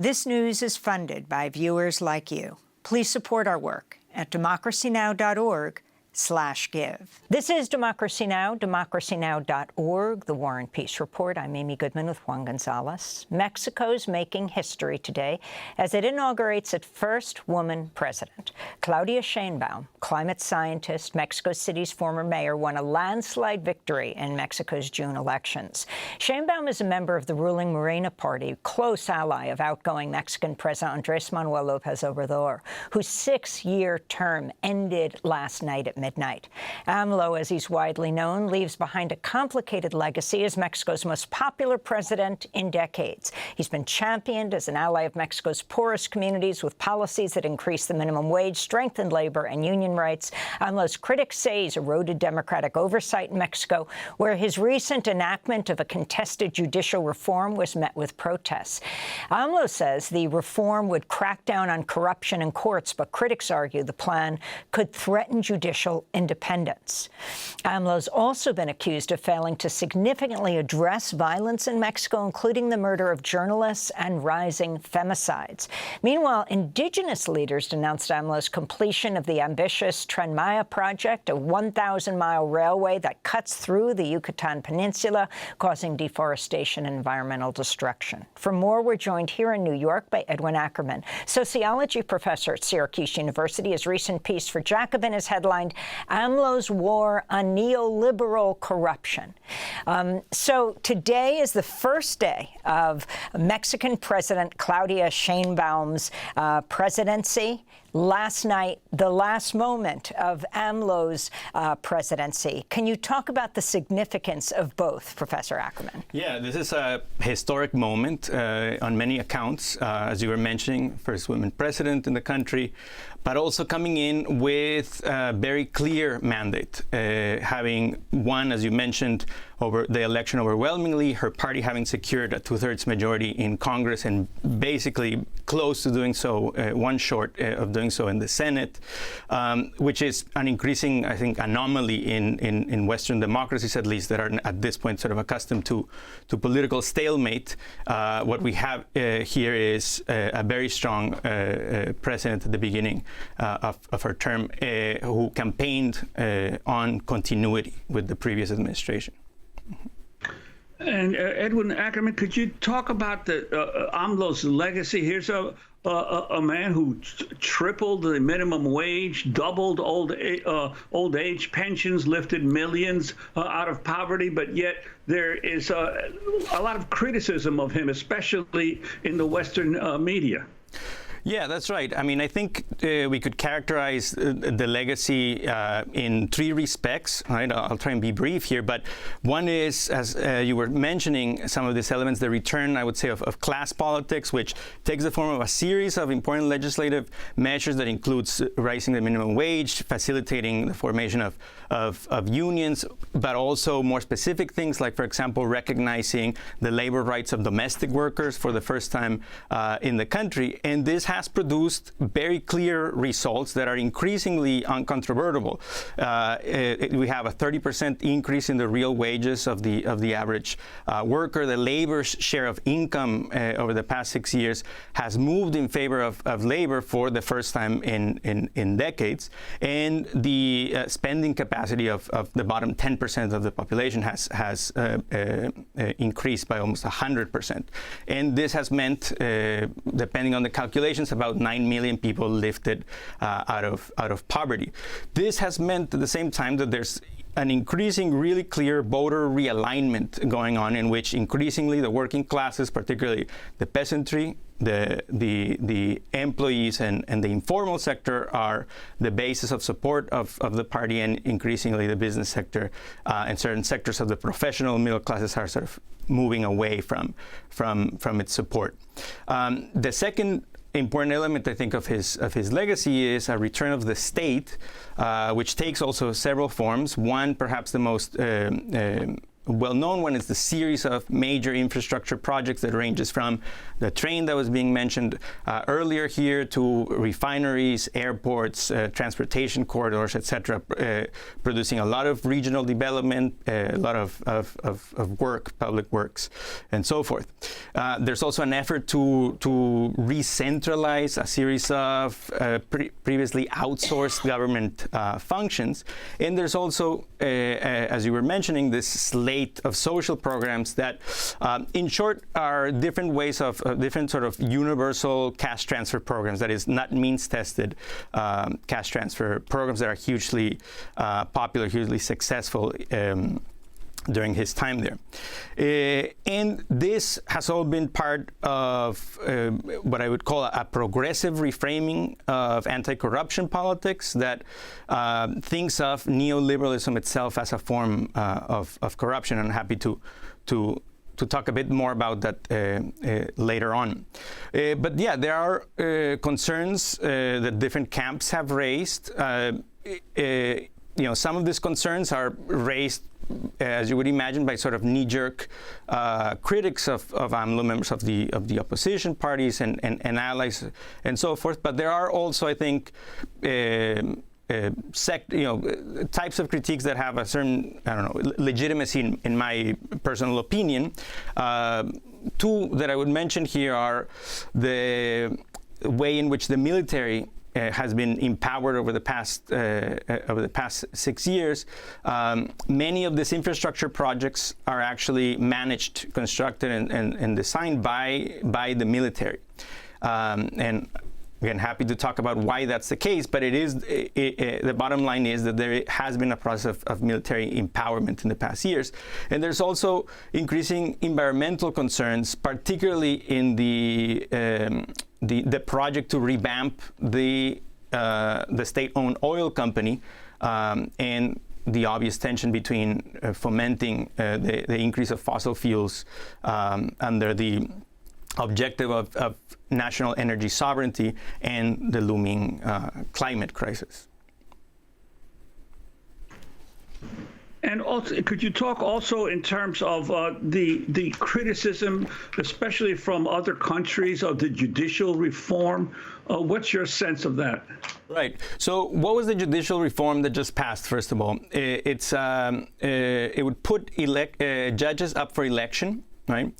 This news is funded by viewers like you. Please support our work at democracynow.org/give. This is Democracy Now!, democracynow.org, the War and Peace Report. I'm Amy Goodman with Juan Gonzalez. Mexico's making history today as it inaugurates its first woman president. Claudia Sheinbaum, climate scientist, Mexico City's former mayor, won a landslide victory in Mexico's June elections. Sheinbaum is a member of the ruling Morena party, close ally of outgoing Mexican President Andrés Manuel López Obrador, whose 6-year term ended last night at midnight. AMLO, as he's widely known, leaves behind a complicated legacy as Mexico's most popular president in decades. He's been championed as an ally of Mexico's poorest communities with policies that increase the minimum wage, strengthened labor and union rights. AMLO's critics say he's eroded democratic oversight in Mexico, where his recent enactment of a contested judicial reform was met with protests. AMLO says the reform would crack down on corruption in courts, but critics argue the plan could threaten judicial independence. AMLO's also been accused of failing to significantly address violence in Mexico, including the murder of journalists and rising femicides. Meanwhile, indigenous leaders denounced AMLO's completion of the ambitious Tren Maya project, a 1,000-mile railway that cuts through the Yucatan Peninsula, causing deforestation and environmental destruction. For more, we're joined here in New York by Edwin Ackerman, sociology professor at Syracuse University. His recent piece for Jacobin is headlined, AMLO's War on Neoliberal Corruption. So today is the first day of Mexican President Claudia Sheinbaum's presidency. Last night, the last moment of AMLO's presidency. Can you talk about the significance of both, Professor Ackerman? Yeah, this is a historic moment on many accounts, as you were mentioning, first woman president in the country, but also coming in with a very clear mandate, having won, as you mentioned, over the election overwhelmingly, her party having secured a 2/3 majority in Congress and basically close to doing so, one short of doing so in the Senate, which is an increasing, I think, anomaly in Western democracies, at least, that are at this point sort of accustomed to political stalemate. What we have here is a very strong president at the beginning of her term, who campaigned on continuity with the previous administration. And Edwin Ackerman, could you talk about the AMLO's legacy? Here's a man who tripled the minimum wage, doubled old age pensions, lifted millions out of poverty, but yet there is a lot of criticism of him, especially in the Western media. Yeah, that's right. I mean, I think we could characterize the legacy in 3 respects. Right? I'll try and be brief here, but one is, as you were mentioning, some of these elements, the return, I would say, of class politics, which takes the form of a series of important legislative measures that includes raising the minimum wage, facilitating the formation of unions, but also more specific things like, for example, recognizing the labor rights of domestic workers for the first time in the country. And this has produced very clear results that are increasingly uncontrovertible. We have a 30% increase in the real wages of the average worker. The labor's share of income over the past 6 years has moved in favor of labor for the first time in decades. And the spending capacity of the bottom 10% of the population has increased by almost 100%. And this has meant, depending on the calculations, about 9 million people lifted out of poverty. This has meant at the same time that there's an increasing, really clear voter realignment going on, in which increasingly the working classes, particularly the peasantry, the employees and the informal sector, are the basis of support of the party, and increasingly the business sector and certain sectors of the professional middle classes are sort of moving away from its support. The second important element, I think, of his legacy is a return of the state, which takes also several forms. One, perhaps the most well-known one is the series of major infrastructure projects that ranges from the train that was being mentioned earlier here to refineries, airports, transportation corridors, etc., producing a lot of regional development, a lot of work, public works, and so forth. There's also an effort to re-centralize a series of previously outsourced government functions. And there's also, as you were mentioning, this slate of social programs that, in short, are different ways of different sort of universal cash transfer programs, that is, not means-tested cash transfer programs that are hugely popular, hugely successful during his time there. And this has all been part of what I would call a progressive reframing of anti-corruption politics that thinks of neoliberalism itself as a form of corruption. And I'm happy to talk a bit more about that later on. But yeah, there are concerns that different camps have raised. Some of these concerns are raised, as you would imagine, by sort of knee-jerk critics of AMLO, members of the opposition parties and allies and so forth. But there are also, I think, types of critiques that have a certain, legitimacy in my personal opinion. Two that I would mention here are the way in which the military has been empowered over the past 6 years. Many of these infrastructure projects are actually managed, constructed, and designed by the military. And again, happy to talk about why that's the case, but the bottom line is that there has been a process of military empowerment in the past years. And there's also increasing environmental concerns, particularly in the project to revamp the state-owned oil company, and the obvious tension between fomenting the increase of fossil fuels under the objective of national energy sovereignty and the looming climate crisis. And also, could you talk also in terms of the criticism, especially from other countries, of the judicial reform? What's your sense of that? Right. So what was the judicial reform that just passed, first of all? It would put judges up for election. Right.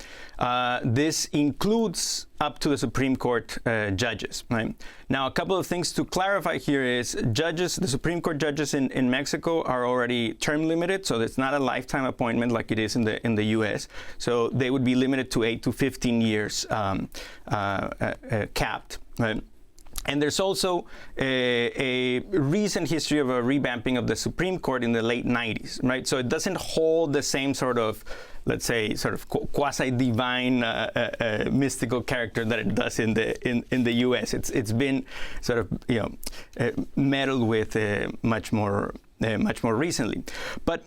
This includes up to the Supreme Court judges. Right. Now, a couple of things to clarify here is the Supreme Court judges in Mexico are already term limited, so it's not a lifetime appointment like it is in the U.S. So they would be limited to 8 to 15 years capped. Right. And there's also a recent history of a revamping of the Supreme Court in the late 90s, right? So it doesn't hold the same sort of, let's say, sort of quasi-divine mystical character that it does in the U.S. It's been sort of meddled with much more recently, But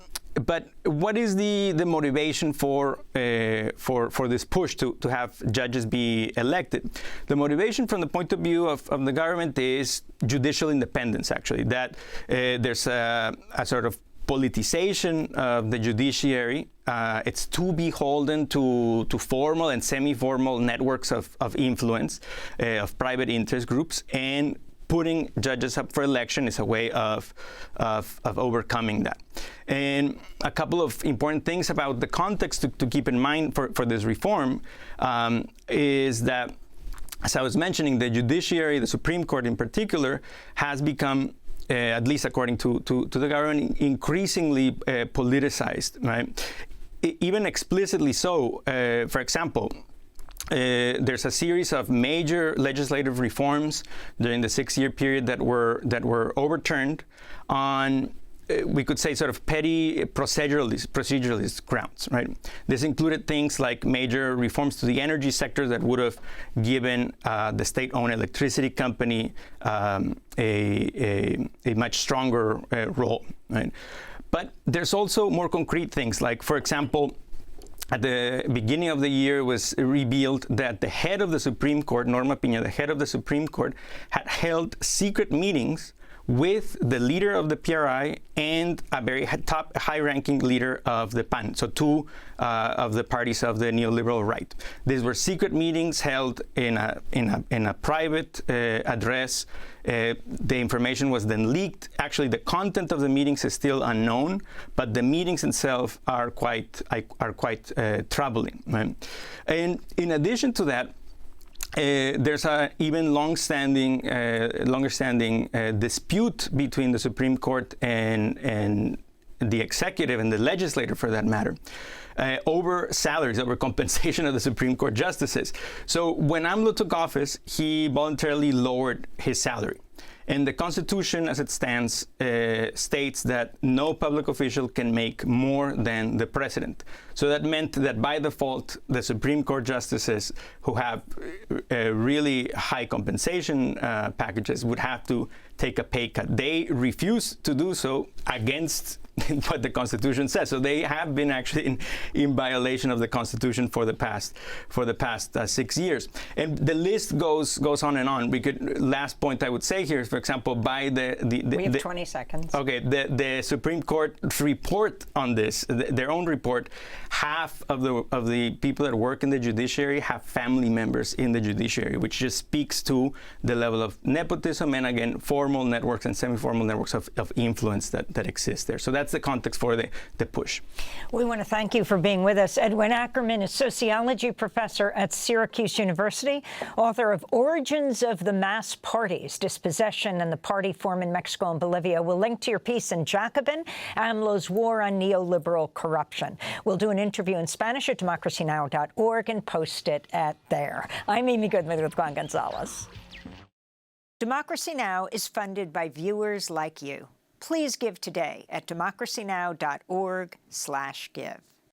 what is the motivation for this push to have judges be elected? The motivation from the point of view of the government is judicial independence, actually, that there's a sort of politicization of the judiciary. It's too beholden to formal and semi-formal networks of influence of private interest groups, and putting judges up for election is a way of overcoming that. And a couple of important things about the context to keep in mind for this reform is that, as I was mentioning, the judiciary, the Supreme Court in particular, has become, at least according to the government, increasingly politicized, right? Even explicitly so. For example, there's a series of major legislative reforms during the 6-year period that were overturned on, we could say, sort of petty proceduralist grounds, right? This included things like major reforms to the energy sector that would have given the state-owned electricity company a much stronger role, right? But there's also more concrete things, like, for example, at the beginning of the year, it was revealed that the head of the Supreme Court, Norma Piña, the head of the Supreme Court, had held secret meetings with the leader of the PRI and a very top high-ranking leader of the PAN, so two of the parties of the neoliberal right. These were secret meetings held in a private address. The information was then leaked. Actually, the content of the meetings is still unknown, but the meetings themselves are quite troubling. Right? And in addition to that, there's an even longer-standing dispute between the Supreme Court and the executive and the legislature, for that matter, over salaries, over compensation of the Supreme Court justices. So when AMLO took office, he voluntarily lowered his salary. And the Constitution, as it stands, states that no public official can make more than the president. So that meant that by default, the Supreme Court justices who have really high compensation packages would have to take a pay cut. They refuse to do so against what the Constitution says. So they have been actually in violation of the Constitution for the past 6 years. And the list goes on and on. Last point I would say here is, for example, by we have 20 seconds. Okay, the Supreme Court's report on this, their own report, half of the people that work in the judiciary have family members in the judiciary, which just speaks to the level of nepotism and, again, formal networks and semi-formal networks of influence that exist there. So that's the context for the push. We want to thank you for being with us. Edwin Ackerman is sociology professor at Syracuse University, author of Origins of the Mass Parties, Dispossession and the Party Form in Mexico and Bolivia. We'll link to your piece in Jacobin, AMLO's War on Neoliberal Corruption. We'll do an interview in Spanish at democracynow.org and post it at there. I'm Amy Goodman with Juan Gonzalez. Democracy Now! Is funded by viewers like you. Please give today at democracynow.org/give.